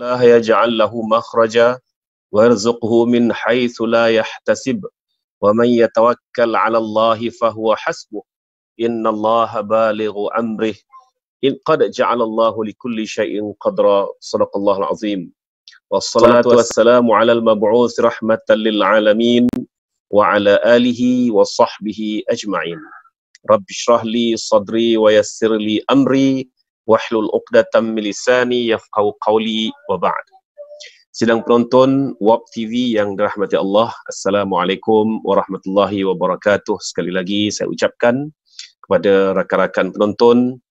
الله يجعل له مخرجا ويرزقه من حيث لا يحتسب ومن يتوكل على الله فهو حسبه إن الله بالغ أمره إن قد جعل الله لكل شيء قدرا صدق الله العظيم والصلاة والسلام على المبعوث رحمة للعالمين وعلى آله وصحبه أجمعين رب اشرح لي صدري ويسر لي أمري wahlul uqdatam min lisani yafqahu qawli wa ba'd. Sidang penonton WAP TV yang dirahmati Allah, Assalamualaikum warahmatullahi wabarakatuh. Sekali lagi saya ucapkan kepada rakan-rakan penonton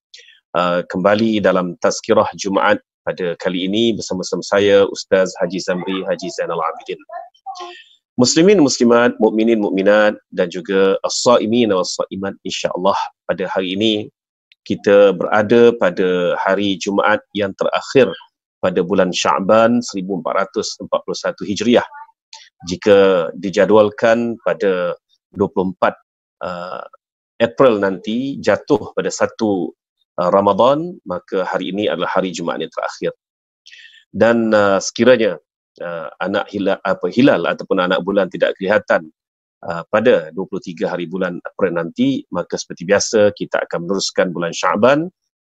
kembali dalam Tazkirah Jumaat pada kali ini bersama-sama saya Ustaz Haji Zamri Haji Zainal Abidin. Muslimin muslimat, mukminin mukminat dan juga as-saimin was-saimat, insya-Allah pada hari ini kita berada pada hari Jumaat yang terakhir pada bulan Sya'ban 1441 Hijriah. Jika dijadualkan pada 24 April nanti jatuh pada 1 Ramadan, maka hari ini adalah hari Jumaat yang terakhir. Dan sekiranya anak hilal ataupun anak bulan tidak kelihatan pada 23 hari bulan April nanti, maka seperti biasa kita akan meneruskan bulan Sya'ban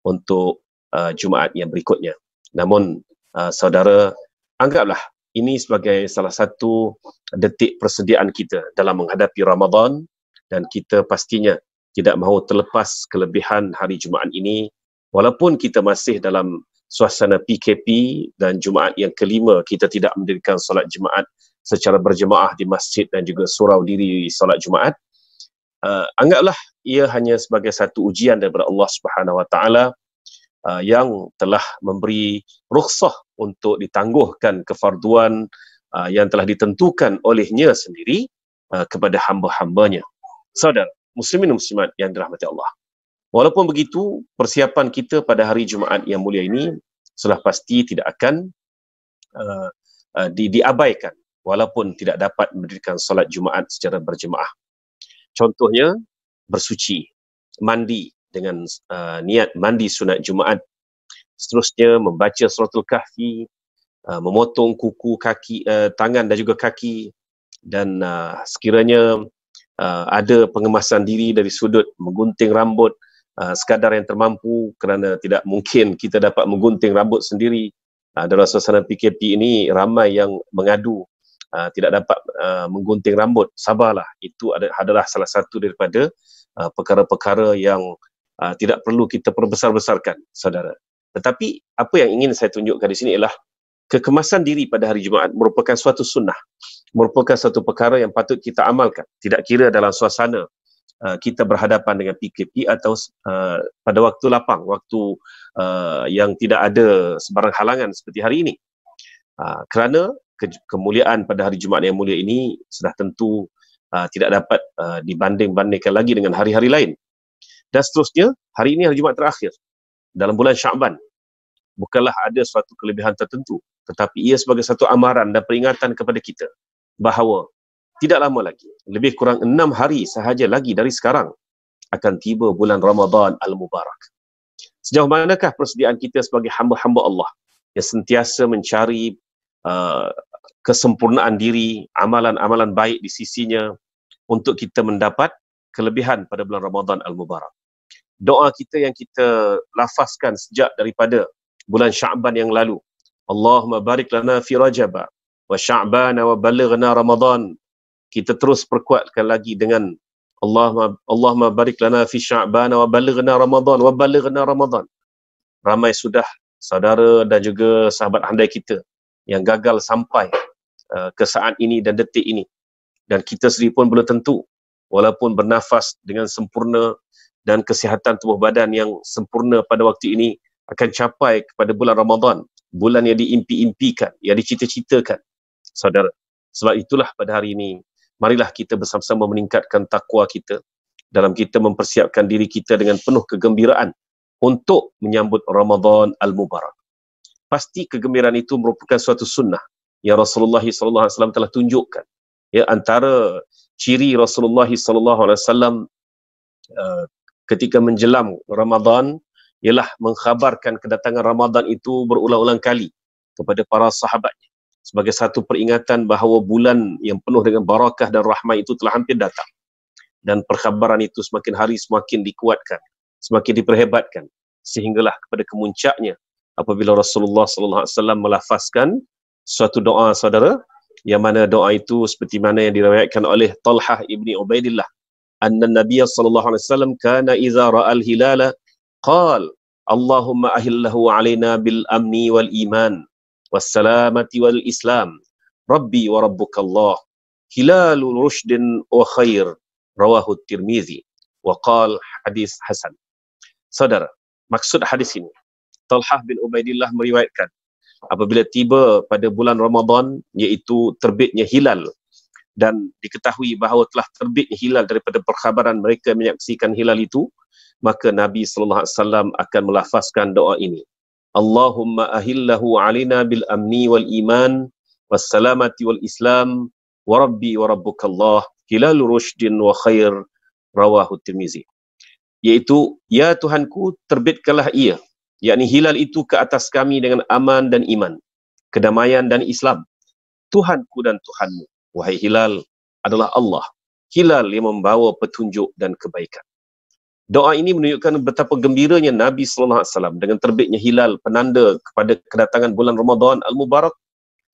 untuk Jumaat yang berikutnya. Namun saudara, anggaplah ini sebagai salah satu detik persediaan kita dalam menghadapi Ramadan, dan kita pastinya tidak mahu terlepas kelebihan hari Jumaat ini walaupun kita masih dalam suasana PKP dan Jumaat yang kelima kita tidak mendirikan solat Jumaat secara berjemaah di masjid dan juga surau diri solat Jumaat. Anggaplah ia hanya sebagai satu ujian daripada Allah Subhanahu Wa Taala yang telah memberi rukhsah untuk ditangguhkan kefarduan yang telah ditentukan olehnya sendiri kepada hamba-hambanya. Saudara muslimin muslimat yang dirahmati Allah, walaupun begitu persiapan kita pada hari Jumaat yang mulia ini sudah pasti tidak akan diabaikan walaupun tidak dapat mendirikan solat Jumaat secara berjemaah. Contohnya bersuci, mandi dengan niat mandi sunat Jumaat, seterusnya membaca suratul kahfi, memotong kuku kaki, tangan dan juga kaki, dan sekiranya ada pengemasan diri dari sudut menggunting rambut sekadar yang termampu, kerana tidak mungkin kita dapat menggunting rambut sendiri. Dalam suasana PKP ini ramai yang mengadu tidak dapat menggunting rambut. Sabarlah, itu adalah salah satu daripada perkara-perkara yang tidak perlu kita perbesar-besarkan, saudara. Tetapi apa yang ingin saya tunjukkan di sini ialah kekemasan diri pada hari Jumaat merupakan suatu sunnah, merupakan satu perkara yang patut kita amalkan, tidak kira dalam suasana kita berhadapan dengan PKP atau pada waktu lapang, waktu yang tidak ada sebarang halangan seperti hari ini. Kerana kemuliaan pada hari Jumaat yang mulia ini sudah tentu tidak dapat dibanding-bandingkan lagi dengan hari-hari lain. Dan seterusnya, hari ini hari Jumaat terakhir dalam bulan Sya'ban. Bukanlah ada suatu kelebihan tertentu, tetapi ia sebagai satu amaran dan peringatan kepada kita bahawa tidak lama lagi, lebih kurang 6 hari sahaja lagi dari sekarang, akan tiba bulan Ramadan Al-Mubarak. Sejauh manakah persediaan kita sebagai hamba-hamba Allah yang sentiasa mencari kesempurnaan diri, amalan-amalan baik di sisinya untuk kita mendapat kelebihan pada bulan Ramadan Al-Mubarak. Doa kita yang kita lafazkan sejak daripada bulan Sya'ban yang lalu, Allahumma barik lana fi Rajab wa Sya'ban wa balighna Ramadan. Kita terus perkuatkan lagi dengan Allahumma barik lana fi Sya'ban wa balighna Ramadan wa balighna Ramadan. Ramai sudah saudara dan juga sahabat handai kita yang gagal sampai ke saat ini dan detik ini, dan kita sendiri pun belum tentu, walaupun bernafas dengan sempurna dan kesihatan tubuh badan yang sempurna pada waktu ini, akan capai kepada bulan Ramadan, bulan yang diimpi-impikan, yang dicita-citakan, saudara. Sebab itulah pada hari ini, marilah kita bersama-sama meningkatkan takwa kita dalam kita mempersiapkan diri kita dengan penuh kegembiraan untuk menyambut Ramadan Al-Mubarak. Pasti kegembiraan itu merupakan suatu sunnah yang Rasulullah SAW telah tunjukkan. Ya, antara ciri Rasulullah SAW ketika menjelang Ramadan ialah mengkhabarkan kedatangan Ramadan itu berulang-ulang kali. kepada para sahabatnya sebagai satu peringatan bahawa bulan yang penuh dengan barakah dan rahmat itu telah hampir datang. Dan perkhabaran itu semakin hari semakin dikuatkan, semakin diperhebatkan, sehinggalah kepada kemuncaknya apabila Rasulullah sallallahu alaihi wasallam melafazkan suatu doa, saudara, yang mana doa itu seperti mana yang diriwayatkan oleh Talhah ibni Ubaidillah, anna Nabiy sallallahu alaihi wasallam kana idza ra'al hilala qala Allahumma ahillahu alaina bil amni wal iman was salamati wal islam rabbi wa rabbukallah hilalul rushdin wa khair rawahu Tirmizi wa qala hadis hasan. Saudara, maksud hadis ini, Talhah bin Ubaidillah meriwayatkan apabila tiba pada bulan Ramadan, iaitu terbitnya hilal, dan diketahui bahawa telah terbitnya hilal daripada perkhabaran mereka menyaksikan hilal itu, maka Nabi sallallahu alaihi wasallam akan melafazkan doa ini. Allahumma ahillahu alina bil amni wal iman was salamati wal islam wa rabbi wa rabbukallah hilalur rushdin wa khair rawahu Tirmizi. Iaitu, ya Tuhanku, terbitkanlah ia, yakni hilal itu ke atas kami dengan aman dan iman, kedamaian dan Islam. Tuhanku dan Tuhanmu, wahai hilal, adalah Allah, hilal yang membawa petunjuk dan kebaikan. Doa ini menunjukkan betapa gembiranya Nabi sallallahu alaihi wasallam dengan terbitnya hilal, penanda kepada kedatangan bulan Ramadan al-Mubarak,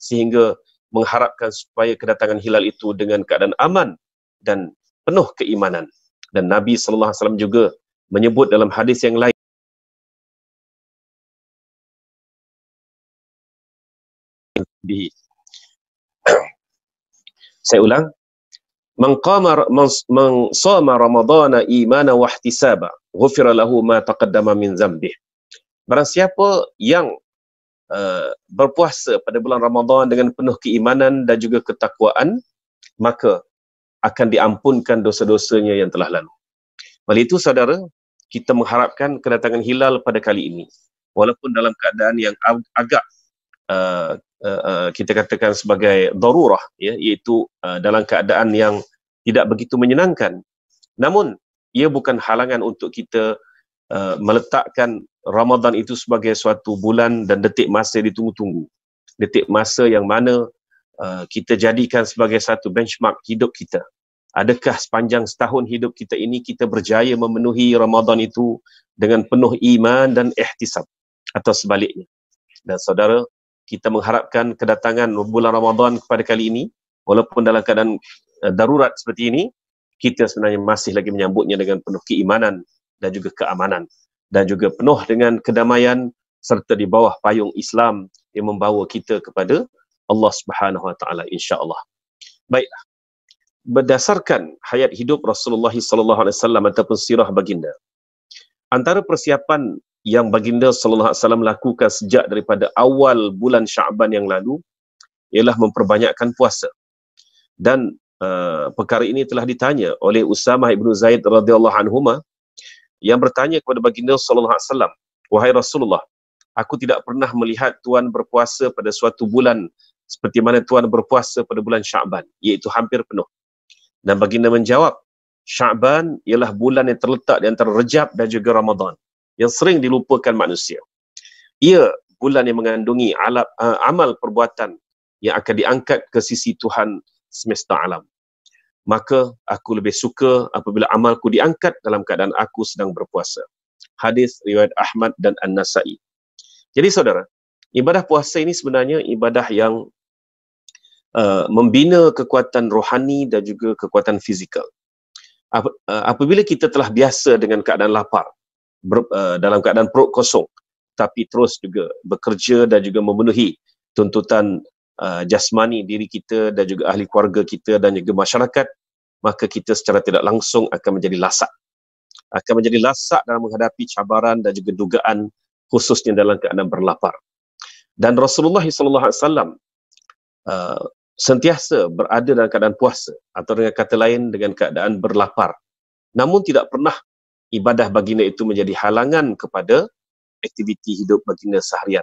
sehingga mengharapkan supaya kedatangan hilal itu dengan keadaan aman dan penuh keimanan. Dan Nabi sallallahu alaihi wasallam juga menyebut dalam hadis yang lain, saya ulang, man shama ramadhana imana wa ihtisaba ghufira lahu ma taqaddama min dhanbih. Barang siapa yang berpuasa pada bulan Ramadan dengan penuh keimanan dan juga ketakwaan, maka akan diampunkan dosa-dosanya yang telah lalu. Oleh itu, saudara, kita mengharapkan kedatangan hilal pada kali ini, walaupun dalam keadaan yang agak kita katakan sebagai darurah, ya, iaitu dalam keadaan yang tidak begitu menyenangkan. Namun ia bukan halangan untuk kita meletakkan Ramadan itu sebagai suatu bulan dan detik masa yang ditunggu-tunggu, detik masa yang mana kita jadikan sebagai satu benchmark hidup kita. Adakah sepanjang setahun hidup kita ini kita berjaya memenuhi Ramadan itu dengan penuh iman dan ihtisab, atau sebaliknya? Dan saudara, kita mengharapkan kedatangan bulan Ramadan kepada kali ini, walaupun dalam keadaan darurat seperti ini, kita sebenarnya masih lagi menyambutnya dengan penuh keimanan dan juga keamanan, dan juga penuh dengan kedamaian, serta di bawah payung Islam yang membawa kita kepada Allah Subhanahu Wa Taala, insya-Allah. Baiklah, berdasarkan hayat hidup Rasulullah sallallahu alaihi wasallam ataupun sirah baginda, antara persiapan yang baginda sallallahu alaihi wasallam lakukan sejak daripada awal bulan Syaban yang lalu ialah memperbanyakkan puasa. Dan perkara ini telah ditanya oleh Usamah ibnu Zaid radhiyallahu anhuma, yang bertanya kepada baginda sallallahu alaihi wasallam, wahai Rasulullah, aku tidak pernah melihat tuan berpuasa pada suatu bulan seperti mana tuan berpuasa pada bulan Syaban, iaitu hampir penuh. Dan baginda menjawab, Syaban ialah bulan yang terletak di antara Rejab dan juga Ramadan, yang sering dilupakan manusia. Ia bulan yang mengandungi amal perbuatan yang akan diangkat ke sisi Tuhan semesta alam. Maka aku lebih suka apabila amalku diangkat dalam keadaan aku sedang berpuasa. Hadis riwayat Ahmad dan An-Nasai. Jadi saudara, ibadah puasa ini sebenarnya ibadah yang membina kekuatan rohani dan juga kekuatan fizikal. Apabila kita telah biasa dengan keadaan lapar, dalam keadaan perut kosong, tapi terus juga bekerja dan juga memenuhi tuntutan jasmani diri kita dan juga ahli keluarga kita dan juga masyarakat, maka kita secara tidak langsung akan menjadi lasak. Akan menjadi lasak dalam menghadapi cabaran dan juga dugaan, khususnya dalam keadaan berlapar. Dan Rasulullah SAW sentiasa berada dalam keadaan puasa, atau dengan kata lain dengan keadaan berlapar. Namun tidak pernah ibadah baginda itu menjadi halangan kepada aktiviti hidup baginda seharian.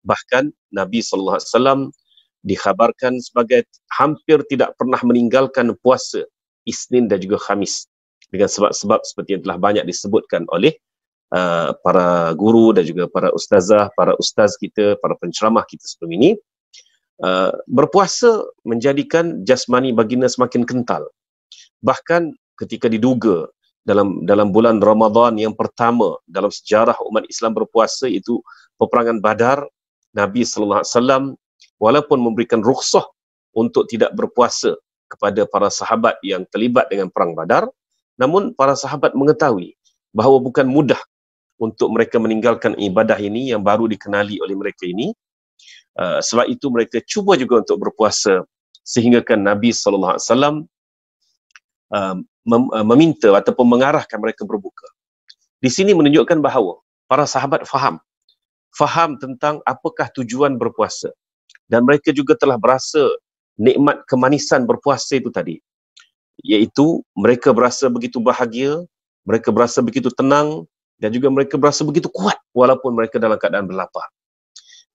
Bahkan Nabi SAW dikhabarkan sebagai hampir tidak pernah meninggalkan puasa Isnin dan juga Khamis, dengan sebab-sebab seperti yang telah banyak disebutkan oleh para guru dan juga para ustazah, para ustaz kita, para penceramah kita sebelum ini, berpuasa menjadikan jasmani baginda semakin kental. Bahkan ketika diduga dalam bulan Ramadan yang pertama dalam sejarah umat Islam berpuasa, itu peperangan Badar, Nabi sallallahu alaihi wasallam walaupun memberikan rukhsah untuk tidak berpuasa kepada para sahabat yang terlibat dengan perang Badar, namun para sahabat mengetahui bahawa bukan mudah untuk mereka meninggalkan ibadah ini yang baru dikenali oleh mereka ini. Sebab itu mereka cuba juga untuk berpuasa, sehingga kan Nabi SAW meminta ataupun mengarahkan mereka berbuka. Di sini menunjukkan bahawa para sahabat faham tentang apakah tujuan berpuasa, dan mereka juga telah berasa nikmat kemanisan berpuasa itu tadi, iaitu mereka berasa begitu bahagia, mereka berasa begitu tenang, dan juga mereka berasa begitu kuat walaupun mereka dalam keadaan berlapar.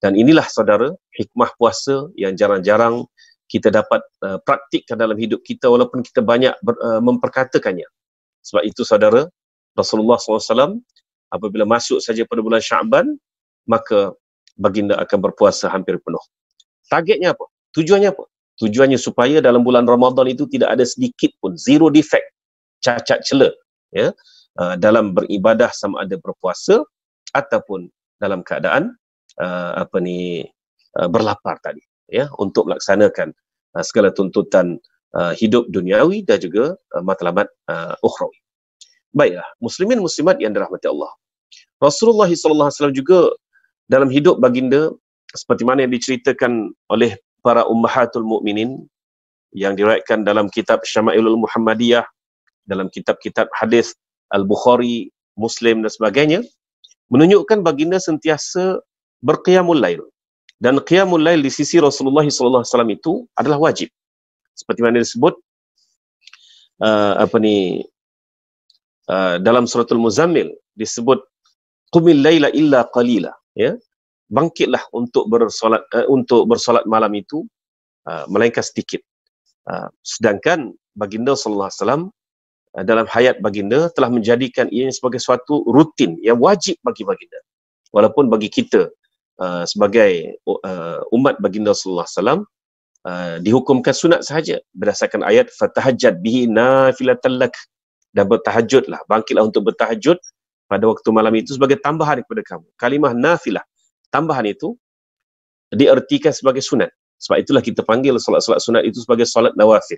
Dan inilah saudara, hikmah puasa yang jarang-jarang kita dapat praktikkan dalam hidup kita walaupun kita banyak memperkatakannya. Sebab itu saudara, Rasulullah SAW apabila masuk saja pada bulan Sya'ban, maka baginda akan berpuasa hampir penuh. Targetnya apa? Tujuannya apa? Tujuannya supaya dalam bulan Ramadan itu tidak ada sedikit pun, zero defect, cacat cela, ya, dalam beribadah sama ada berpuasa ataupun dalam keadaan berlapar tadi, ya, untuk melaksanakan segala tuntutan hidup duniawi dan juga matlamat ukhrawi. Baiklah, muslimin muslimat yang dirahmati Allah. Rasulullah SAW juga dalam hidup baginda, seperti mana yang diceritakan oleh para ummahatul mukminin yang diriwayatkan dalam kitab Syama'ilul Muhammadiyah, dalam kitab-kitab hadis Al-Bukhari, Muslim dan sebagainya, menunjukkan baginda sentiasa berqiyamul lail. Dan qiyamul lail di sisi Rasulullah SAW itu adalah wajib. Seperti mana disebut dalam suratul Muzammil disebut qumil laila illa qalila, ya. Bangkitlah untuk bersolat malam itu melainkan sedikit. Sedangkan baginda sallallahu alaihi wasallam dalam hayat baginda telah menjadikan ia sebagai suatu rutin yang wajib bagi baginda. Walaupun bagi kita sebagai umat baginda sallallahu alaihi wasallam dihukumkan sunat sahaja berdasarkan ayat fatahajjad bihi nafilatan lak, dan bertahajudlah, bangkitlah untuk bertahajud pada waktu malam itu sebagai tambahan kepada kamu. Kalimah nafilah, tambahan itu diertikan sebagai sunat. Sebab itulah kita panggil solat-solat sunat itu sebagai solat nawafil.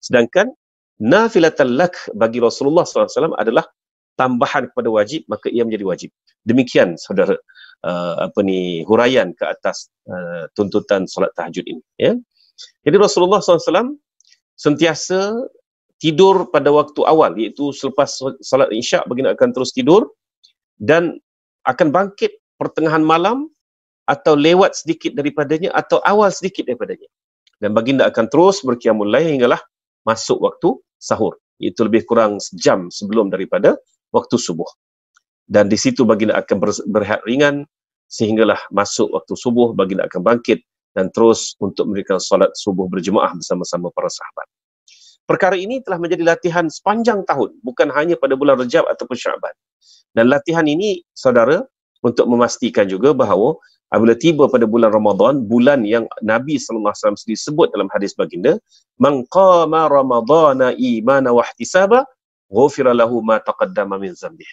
Sedangkan nafilatan lak bagi Rasulullah SAW adalah tambahan kepada wajib, maka ia menjadi wajib. Demikian saudara huraian ke atas tuntutan solat tahajud ini, ya. Jadi Rasulullah SAW sentiasa tidur pada waktu awal, iaitu selepas salat Isyak baginda akan terus tidur dan akan bangkit pertengahan malam atau lewat sedikit daripadanya atau awal sedikit daripadanya. Dan baginda akan terus berqiyamul lail hinggalah masuk waktu sahur, iaitu lebih kurang sejam sebelum daripada waktu subuh. Dan di situ baginda akan berehat ringan sehinggalah masuk waktu subuh, baginda akan bangkit dan terus untuk memberikan solat subuh berjemaah bersama-sama para sahabat. Perkara ini telah menjadi latihan sepanjang tahun, bukan hanya pada bulan Rajab ataupun Sya'ban. Dan latihan ini, saudara, untuk memastikan juga bahawa apabila tiba pada bulan Ramadan, bulan yang Nabi SAW sendiri sebut dalam hadis baginda, man qama ramadana imana wa ihtisaba ghufira lahu ma taqaddama min dzambih.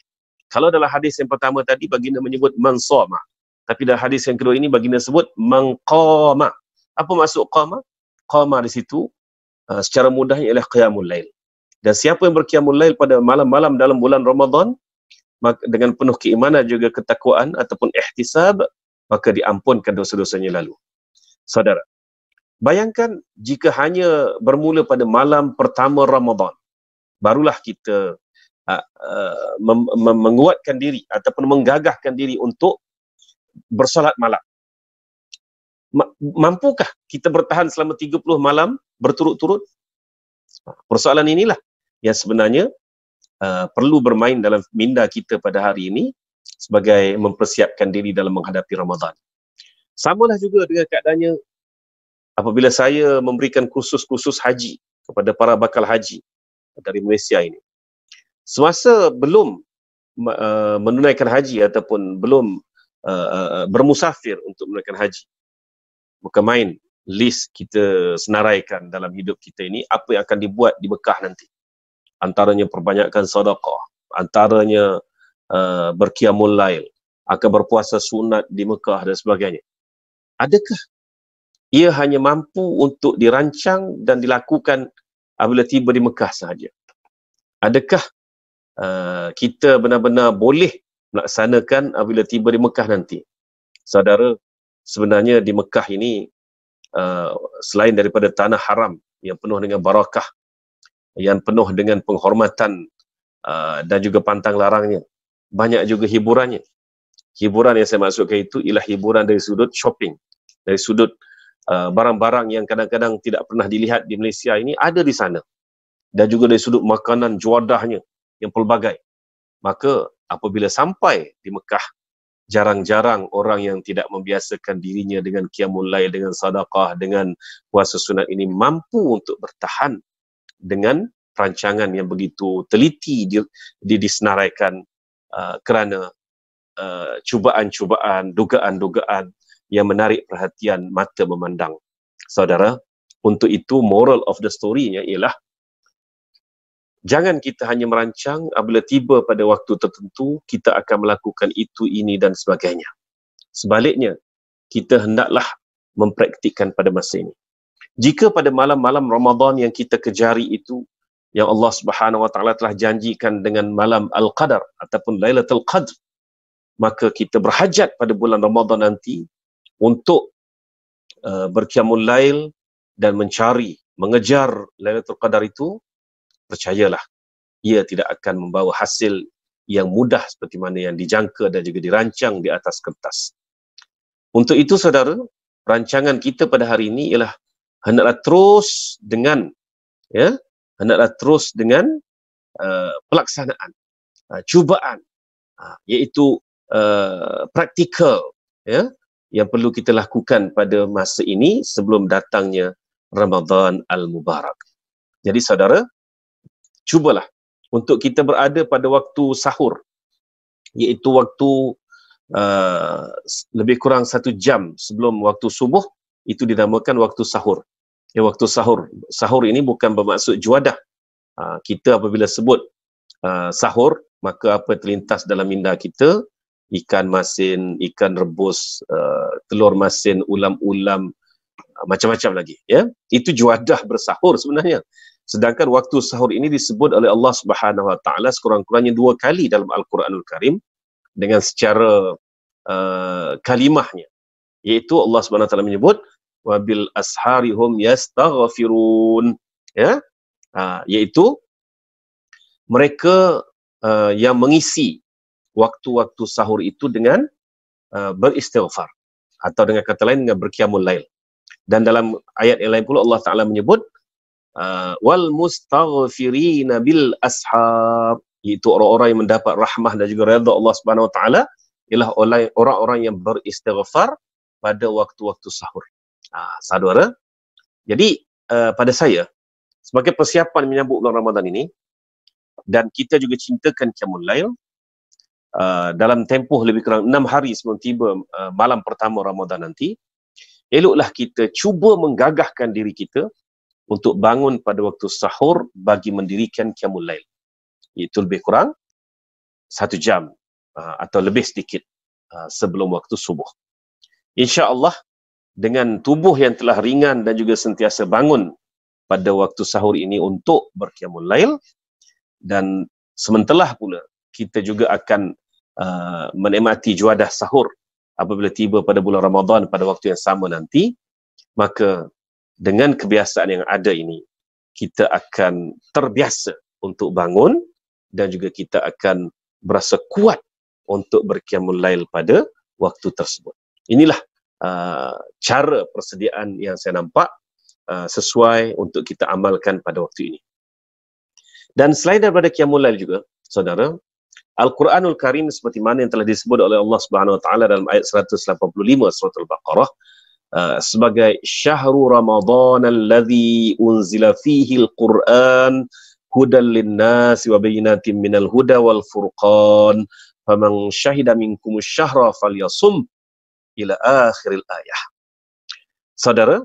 Kalau dalam hadis yang pertama tadi baginda menyebut man shoma, tapi dalam hadis yang kedua ini baginda sebut man qama. Apa maksud qama? Qama di situ secara mudahnya ialah qiyamul lail. Dan siapa yang berqiyamul lail pada malam-malam dalam bulan Ramadan, maka dengan penuh keimanan juga ketakwaan ataupun ihtisab, maka diampunkan dosa-dosanya lalu. Saudara, bayangkan jika hanya bermula pada malam pertama Ramadan, barulah kita menguatkan diri ataupun menggagahkan diri untuk bersolat malam. Mampukah kita bertahan selama 30 malam berturut-turut? Persoalan inilah yang sebenarnya perlu bermain dalam minda kita pada hari ini sebagai mempersiapkan diri dalam menghadapi Ramadan. Samalah juga dengan keadaannya apabila saya memberikan kursus-kursus haji kepada para bakal haji dari Malaysia ini. Semasa belum menunaikan haji ataupun belum bermusafir untuk menunaikan haji, bukan main list kita senaraikan dalam hidup kita ini apa yang akan dibuat di Mekah nanti. Antaranya perbanyakkan sedekah, antaranya berqiyamul lail, akan berpuasa sunat di Mekah dan sebagainya. Adakah ia hanya mampu untuk dirancang dan dilakukan apabila tiba di Mekah sahaja? Adakah kita benar-benar boleh melaksanakan apabila tiba di Mekah nanti? Saudara, sebenarnya di Mekah ini selain daripada tanah haram yang penuh dengan barakah, yang penuh dengan penghormatan dan juga pantang larangnya, banyak juga hiburannya. Hiburan yang saya maksudkan itu ialah hiburan dari sudut shopping, dari sudut barang-barang yang kadang-kadang tidak pernah dilihat di Malaysia ini ada di sana, dan juga dari sudut makanan juadahnya yang pelbagai. Maka apabila sampai di Mekah, jarang-jarang orang yang tidak membiasakan dirinya dengan qiyamul lail, dengan sedekah, dengan puasa sunat ini mampu untuk bertahan dengan perancangan yang begitu teliti disenaraikan kerana cubaan-cubaan, dugaan-dugaan yang menarik perhatian mata memandang. Saudara, untuk itu moral of the story-nya ialah jangan kita hanya merancang apabila tiba pada waktu tertentu kita akan melakukan itu, ini dan sebagainya. Sebaliknya, kita hendaklah mempraktikkan pada masa ini. Jika pada malam-malam Ramadan yang kita kejari itu, yang Allah Subhanahu Wa Taala telah janjikan dengan malam Al-Qadar ataupun Lailatul Qadr, maka kita berhajat pada bulan Ramadan nanti untuk berqiyamul lail dan mencari, mengejar Lailatul Qadar itu. Percayalah, ia tidak akan membawa hasil yang mudah seperti mana yang dijangka dan juga dirancang di atas kertas. Untuk itu, saudara, rancangan kita pada hari ini ialah hendaklah terus dengan pelaksanaan, cubaan, iaitu praktikal, yang perlu kita lakukan pada masa ini sebelum datangnya Ramadan Al-Mubarak. Jadi saudara, cubalah untuk kita berada pada waktu sahur, iaitu waktu lebih kurang 1 jam sebelum waktu subuh, itu dinamakan waktu sahur. Waktu sahur ini bukan bermaksud juadah. Kita apabila sebut sahur, maka apa terlintas dalam minda kita, ikan masin, ikan rebus, telur masin, ulam-ulam, macam-macam lagi, itu juadah bersahur sebenarnya. Sedangkan waktu sahur ini disebut oleh Allah Subhanahu Wa Taala sekurang-kurangnya 2 kali dalam Al-Quranul Karim dengan secara kalimahnya, iaitu Allah Subhanahu Wa Taala menyebut wabil asharihum yastaghfirun, iaitu mereka yang mengisi waktu-waktu sahur itu dengan beristighfar, atau dengan kata lain dengan berqiyamul lail. Dan dalam ayat yang lain pula Allah Taala menyebut wal mustaghfirina bil ashar, iaitu orang-orang yang mendapat rahmah dan juga redha Allah Subhanahu Wa Taala ialah orang-orang yang beristighfar pada waktu-waktu sahur. Saudara, jadi pada saya sebagai persiapan menyambut bulan Ramadan ini, dan kita juga cintakan qiyamul lail, dalam tempoh lebih kurang 6 hari sebelum tiba malam pertama Ramadan nanti, eloklah kita cuba menggagahkan diri kita untuk bangun pada waktu sahur bagi mendirikan qiyamul lail, iaitu lebih kurang 1 jam atau lebih sedikit sebelum waktu subuh. InsyaAllah, dengan tubuh yang telah ringan dan juga sentiasa bangun pada waktu sahur ini untuk berqiyamul lail, dan sementara pula kita juga akan menikmati juadah sahur apabila tiba pada bulan Ramadan pada waktu yang sama nanti, maka dengan kebiasaan yang ada ini, kita akan terbiasa untuk bangun dan juga kita akan berasa kuat untuk berqiyamul lail pada waktu tersebut. Inilah cara persediaan yang saya nampak sesuai untuk kita amalkan pada waktu ini. Dan selain daripada qiyamul lail juga, saudara, Al-Quranul Karim seperti mana yang telah disebut oleh Allah Subhanahu Wa Taala dalam ayat 185 surah Al-Baqarah sebagai syahrul Ramadan alladhi unzila fihi al-Quran hudal linnasi wa bayyinatin minal huda wal furqan faman syahida minkumus syahra falyasum ila akhiril ayah. Saudara,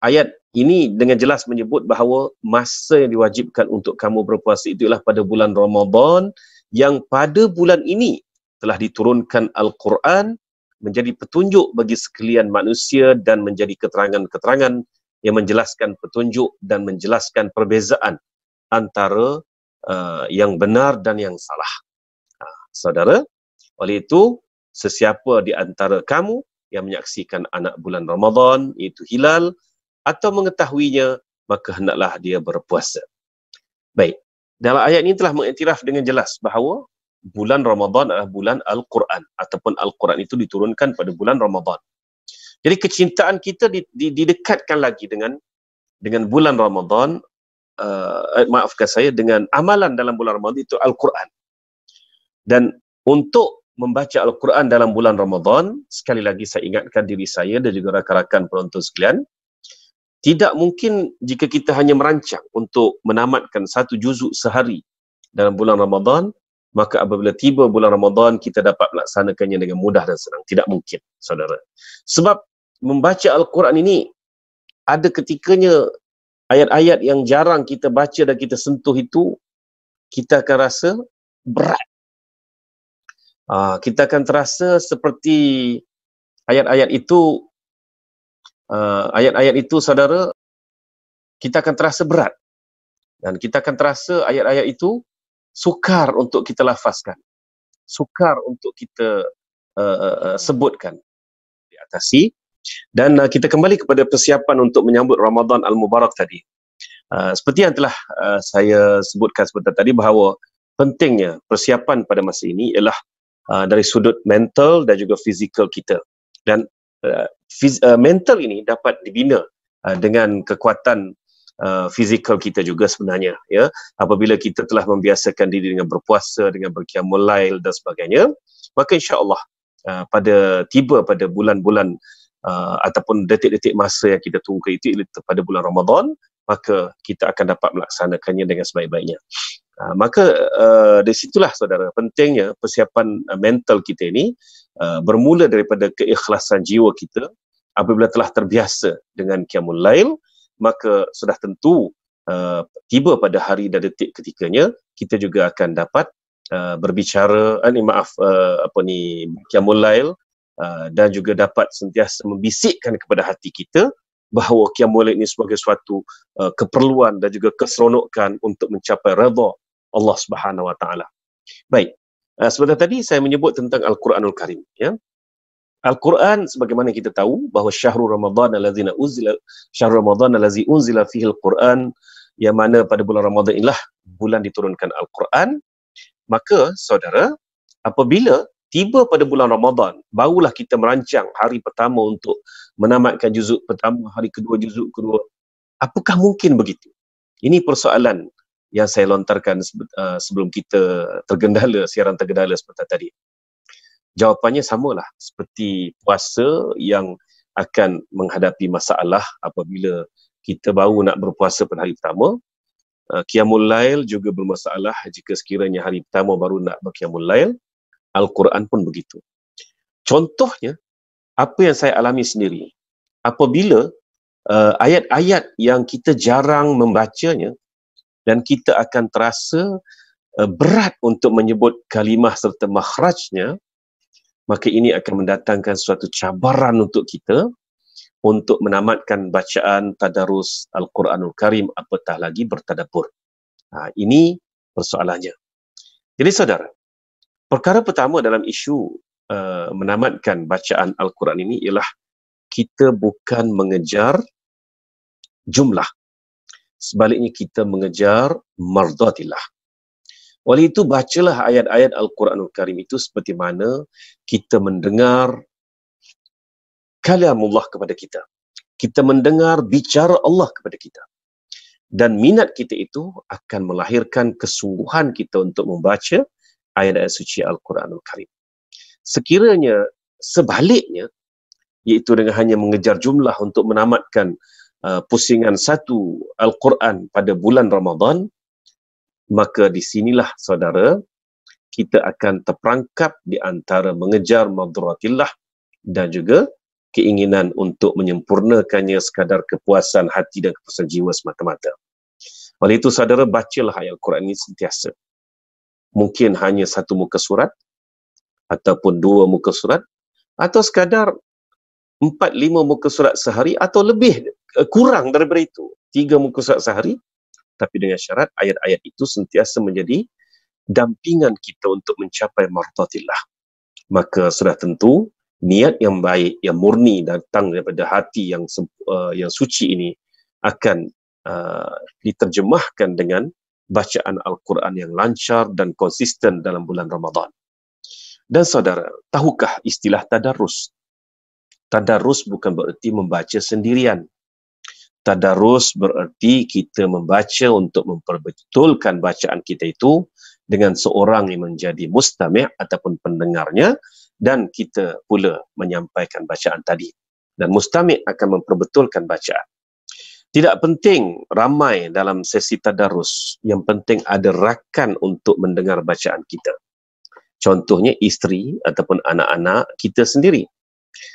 ayat ini dengan jelas menyebut bahawa masa yang diwajibkan untuk kamu berpuasa itu ialah pada bulan Ramadan, yang pada bulan ini telah diturunkan Al-Quran menjadi petunjuk bagi sekalian manusia dan menjadi keterangan-keterangan yang menjelaskan petunjuk dan menjelaskan perbezaan antara yang benar dan yang salah. Saudara, oleh itu, sesiapa di antara kamu yang menyaksikan anak bulan Ramadan, iaitu hilal, atau mengetahuinya, maka hendaklah dia berpuasa. Baik, dalam ayat ini telah mengiktiraf dengan jelas bahawa bulan Ramadan adalah bulan Al-Quran, ataupun Al-Quran itu diturunkan pada bulan Ramadan. Jadi kecintaan kita didekatkan lagi dengan bulan Ramadan, maafkan saya, dengan amalan dalam bulan Ramadan itu Al-Quran. Dan untuk membaca Al-Quran dalam bulan Ramadan, sekali lagi saya ingatkan diri saya dan juga rakan-rakan penonton sekalian, tidak mungkin jika kita hanya merancang untuk menamatkan satu juzuk sehari dalam bulan Ramadan, maka apabila tiba bulan Ramadan, kita dapat melaksanakannya dengan mudah dan senang. Tidak mungkin, saudara. Sebab membaca Al-Quran ini, ada ketikanya ayat-ayat yang jarang kita baca dan kita sentuh itu, kita akan rasa berat. Kita akan terasa seperti ayat-ayat itu, saudara, kita akan terasa berat. Dan kita akan terasa ayat-ayat itu sukar untuk kita lafazkan, sukar untuk kita sebutkan, diatasi. Dan kita kembali kepada persiapan untuk menyambut Ramadan Al-Mubarak tadi. Seperti yang telah saya sebutkan sebentar tadi, bahawa pentingnya persiapan pada masa ini ialah dari sudut mental dan juga fizikal kita. Dan mental ini dapat dibina dengan kekuatan fizikal kita juga sebenarnya, ya. Apabila kita telah membiasakan diri dengan berpuasa, dengan berqiyamul lail dan sebagainya, maka insya-Allah pada bulan-bulan ataupun detik-detik masa yang kita tunggu itu pada bulan Ramadan, maka kita akan dapat melaksanakannya dengan sebaik-baiknya. Maka dari situlah, saudara, pentingnya persiapan mental kita ini bermula daripada keikhlasan jiwa kita. Apabila telah terbiasa dengan qiyamul lail, maka sudah tentu tiba pada hari dan detik ketikanya, kita juga akan dapat berbicara, qiyamul lail, dan juga dapat sentiasa membisikkan kepada hati kita bahawa qiyamul lail ini sebagai suatu keperluan dan juga keseronokan untuk mencapai redha Allah Subhanahu Wa Taala. Baik, sebentar tadi saya menyebut tentang Al-Quranul Karim, ya. Al-Quran, sebagaimana kita tahu bahawa syahrul Ramadan allazi unzila fihi al-Quran, yang mana pada bulan Ramadan inilah bulan diturunkan Al-Quran. Maka saudara, apabila tiba pada bulan Ramadan, barulah kita merancang hari pertama untuk menamatkan juzuk pertama, hari kedua juzuk kedua. Apakah mungkin begitu? Ini persoalan yang saya lontarkan sebelum kita siaran tergendala seperti tadi. Jawapannya samalah seperti puasa yang akan menghadapi masalah apabila kita baru nak berpuasa pada hari pertama. Qiyamul lail juga bermasalah jika sekiranya hari pertama baru nak berqiyamul lail. Al-Quran pun begitu. Contohnya, apa yang saya alami sendiri, apabila ayat-ayat yang kita jarang membacanya dan kita akan terasa berat untuk menyebut kalimah serta makhrajnya, maka ini akan mendatangkan suatu cabaran untuk kita untuk menamatkan bacaan tadarus Al-Quranul Karim, apatah lagi bertadabbur. Ini persoalannya. Jadi saudara, perkara pertama dalam isu menamatkan bacaan Al-Quran ini ialah kita bukan mengejar jumlah. Sebaliknya kita mengejar mardatillah. Oleh itu, bacalah ayat-ayat Al-Quranul Karim itu seperti mana kita mendengar kalamullah kepada kita. Kita mendengar bicara Allah kepada kita. Dan minat kita itu akan melahirkan kesungguhan kita untuk membaca ayat-ayat suci Al-Quranul Karim. Sekiranya sebaliknya, iaitu dengan hanya mengejar jumlah untuk menamatkan pusingan satu Al-Quran pada bulan Ramadan, maka di sinilah saudara kita akan terperangkap di antara mengejar madratillah dan juga keinginan untuk menyempurnakannya sekadar kepuasan hati dan kepuasan jiwa semata-mata. Oleh itu saudara, bacalah ayat Al-Quran ini sentiasa. Mungkin hanya satu muka surat ataupun dua muka surat atau sekadar 4-5 muka surat sehari atau lebih, kurang daripada itu, 3 muka surat sehari, tapi dengan syarat ayat-ayat itu sentiasa menjadi dampingan kita untuk mencapai martatillah. Maka sudah tentu niat yang baik, yang murni datang daripada hati yang suci ini akan diterjemahkan dengan bacaan Al-Quran yang lancar dan konsisten dalam bulan Ramadan. Dan saudara, tahukah istilah tadarrus? Tadarrus bukan bererti membaca sendirian. Tadarrus bererti kita membaca untuk memperbetulkan bacaan kita itu dengan seorang yang menjadi mustami' ataupun pendengarnya, dan kita pula menyampaikan bacaan tadi. Dan mustami' akan memperbetulkan bacaan. Tidak penting ramai dalam sesi tadarrus, yang penting ada rakan untuk mendengar bacaan kita. Contohnya isteri ataupun anak-anak kita sendiri.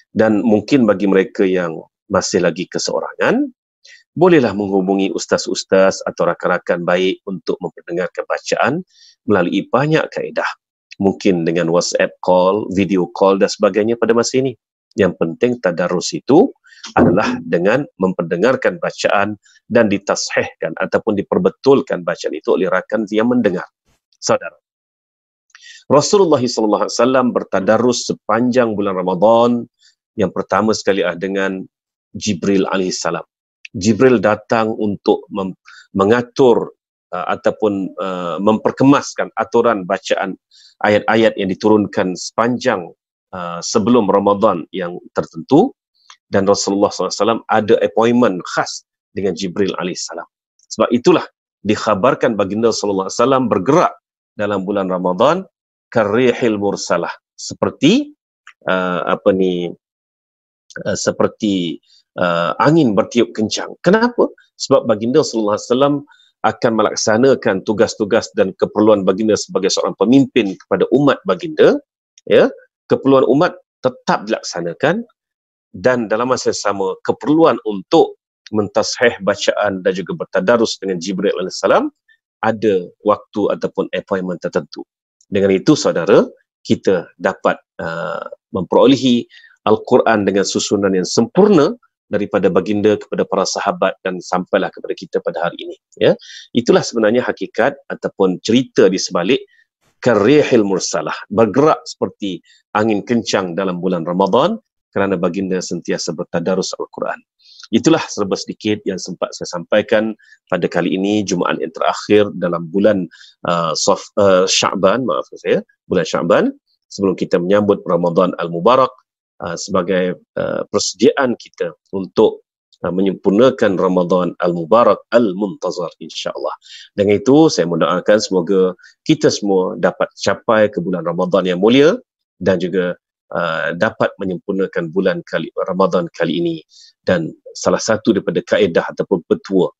Dan mungkin bagi mereka yang masih lagi keseorangan, bolehlah menghubungi ustaz-ustaz atau rakan-rakan baik untuk memperdengarkan bacaan melalui banyak kaedah. Mungkin dengan WhatsApp call, video call dan sebagainya pada masa ini. Yang penting tadarrus itu adalah dengan memperdengarkan bacaan dan ditashihkan ataupun diperbetulkan bacaan itu oleh rakan yang mendengar. Saudara, Rasulullah SAW bertadarrus sepanjang bulan Ramadan. Yang pertama sekali dengan Jibril alaihissalam. Jibril datang untuk mengatur ataupun memperkemaskan aturan bacaan ayat-ayat yang diturunkan sepanjang sebelum Ramadan yang tertentu, dan Rasulullah SAW ada appointment khas dengan Jibril alaihissalam. Sebab itulah dikhabarkan baginda sallallahu alaihi wasallam bergerak dalam bulan Ramadan karihil mursalah, seperti seperti angin bertiup kencang. Kenapa? Sebab baginda sallallahu alaihi wasallam akan melaksanakan tugas-tugas dan keperluan baginda sebagai seorang pemimpin kepada umat baginda, ya. Keperluan umat tetap dilaksanakan, dan dalam masa yang sama keperluan untuk mentashih bacaan dan juga bertadarus dengan Jibril alaihissalam ada waktu ataupun appointment tertentu. Dengan itu saudara, kita dapat memperolehi Al-Quran dengan susunan yang sempurna daripada baginda kepada para sahabat dan sampailah kepada kita pada hari ini, ya. Itulah sebenarnya hakikat ataupun cerita di sebalik karihil mursalah, bergerak seperti angin kencang dalam bulan Ramadan kerana baginda sentiasa bertadarus Al-Quran. Itulah serba sedikit yang sempat saya sampaikan pada kali ini, Jumaat yang terakhir dalam bulan Sya'ban, bulan Sya'ban, sebelum kita menyambut Ramadan Al-Mubarak, sebagai persediaan kita untuk menyempurnakan Ramadan Al-Mubarak Al-Muntazar, insya-Allah. Dengan itu saya mendoakan semoga kita semua dapat capai ke bulan Ramadan yang mulia dan juga dapat menyempurnakan bulan Ramadan kali ini. Dan salah satu daripada kaedah ataupun petua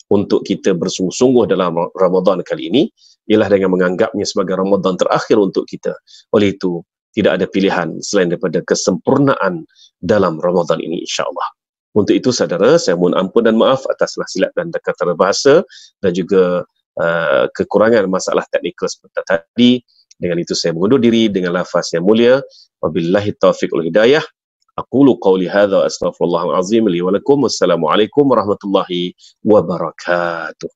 untuk kita bersungguh-sungguh dalam Ramadan kali ini ialah dengan menganggapnya sebagai Ramadan terakhir untuk kita. Oleh itu tidak ada pilihan selain daripada kesempurnaan dalam Ramadan ini, insya-Allah. Untuk itu saudara, saya mohon ampun dan maaf atas salah silap dan kata bahasa dan juga kekurangan masalah teknikal seperti tadi. Dengan itu saya mengundur diri dengan lafaz yang mulia. Wabillahi taufiq wal hidayah. Aqulu qawli hadza astaghfirullahal azim li wa lakum. Wassalamualaikum warahmatullahi wabarakatuh.